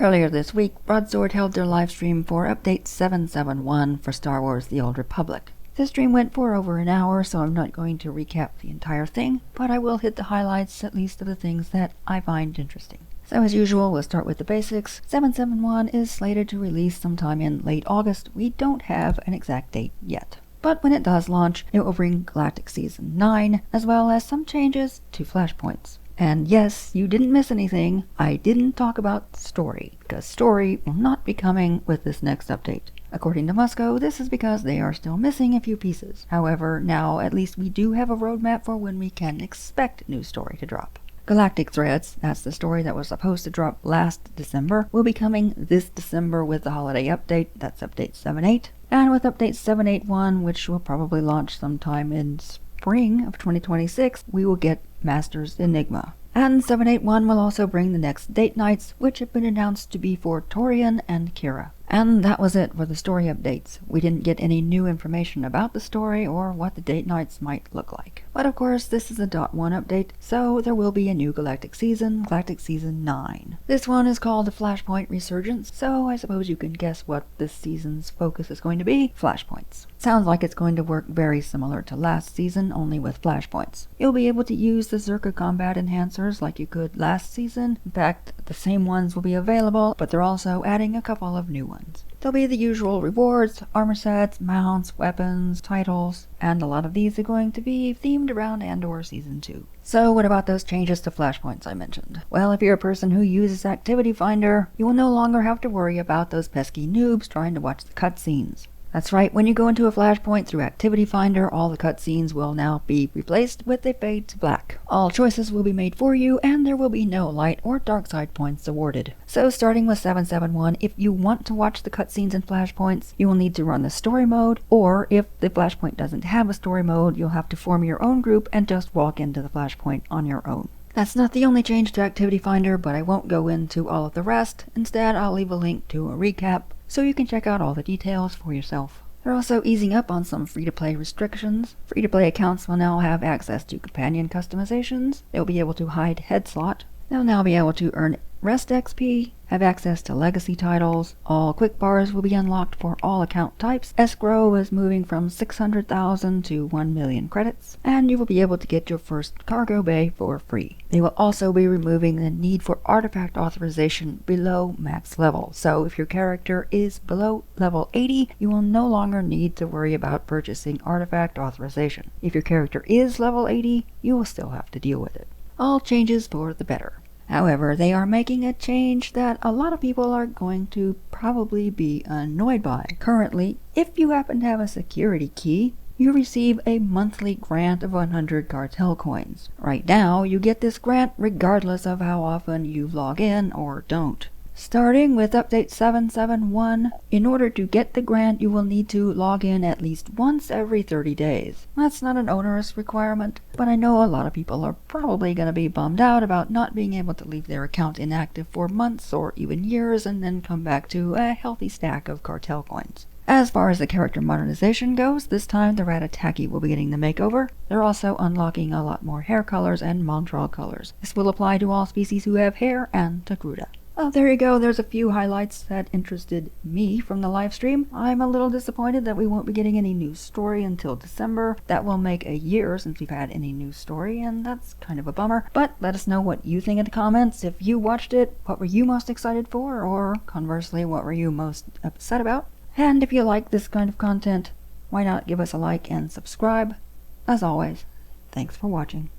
Earlier this week, Broadsword held their livestream for Update 771 for Star Wars The Old Republic. This stream went for over an hour, so I'm not going to recap the entire thing, but I will hit the highlights, at least of the things that I find interesting. So as usual, we'll start with the basics. 771 is slated to release sometime in late August. We don't have an exact date yet. But when it does launch, it will bring Galactic Season 9, as well as some changes to flashpoints. And yes, you didn't miss anything. I didn't talk about Story, because Story will not be coming with this next update. According to Musco, this is because they are still missing a few pieces. However, now at least we do have a roadmap for when we can expect new Story to drop. Galactic Threads, that's the story that was supposed to drop last December, will be coming this December with the holiday update, that's Update 7.8. And with Update 7.8.1, which will probably launch sometime in spring of 2026, we will get Master's Enigma. And 7.8.1 will also bring the next date nights, which have been announced to be for Torian and Kira. And that was it for the story updates. We didn't get any new information about the story or what the date nights might look like. But of course, this is a .1 update, so there will be a new Galactic Season 9. This one is called the Flashpoint Resurgence, so I suppose you can guess what this season's focus is going to be: flashpoints. Sounds like it's going to work very similar to last season, only with flashpoints. You'll be able to use the Zerka combat enhancers like you could last season. In fact, the same ones will be available, but they're also adding a couple of new ones. There'll be the usual rewards, armor sets, mounts, weapons, titles, and a lot of these are going to be themed around Andor Season 2. So what about those changes to flashpoints I mentioned? Well, if you're a person who uses Activity Finder, you will no longer have to worry about those pesky noobs trying to watch the cutscenes. That's right, when you go into a flashpoint through Activity Finder, all the cutscenes will now be replaced with a fade to black. All choices will be made for you, and there will be no light or dark side points awarded. So starting with 771, if you want to watch the cutscenes in flashpoints, you will need to run the story mode, or if the flashpoint doesn't have a story mode, you'll have to form your own group and just walk into the flashpoint on your own. That's not the only change to Activity Finder, but I won't go into all of the rest. Instead, I'll leave a link to a recap so you can check out all the details for yourself. They're also easing up on some free-to-play restrictions. Free-to-play accounts will now have access to companion customizations. They'll be able to hide head slot. They'll now be able to earn Rest XP, have access to legacy titles. All quick bars will be unlocked for all account types. Escrow is moving from 600,000 to 1 million credits, and you will be able to get your first cargo bay for free. They will also be removing the need for artifact authorization below max level, so if your character is below level 80, you will no longer need to worry about purchasing artifact authorization. If your character is level 80, you will still have to deal with it. All changes for the better. However, they are making a change that a lot of people are going to probably be annoyed by. Currently, if you happen to have a security key, you receive a monthly grant of 100 cartel coins. Right now, you get this grant regardless of how often you log in or don't. Starting with Update 771, in order to get the grant, you will need to log in at least once every 30 days. That's not an onerous requirement, but I know a lot of people are probably going to be bummed out about not being able to leave their account inactive for months or even years and then come back to a healthy stack of cartel coins. As far as the character modernization goes, this time the Ratataki will be getting the makeover. They're also unlocking a lot more hair colors and Montreal colors. This will apply to all species who have hair and to Gruda. Oh, there you go. There's a few highlights that interested me from the live stream. I'm a little disappointed that we won't be getting any new story until December. That will make a year since we've had any new story, and that's kind of a bummer. But let us know what you think in the comments. If you watched it, what were you most excited for? Or conversely, what were you most upset about? And if you like this kind of content, why not give us a like and subscribe? As always, thanks for watching.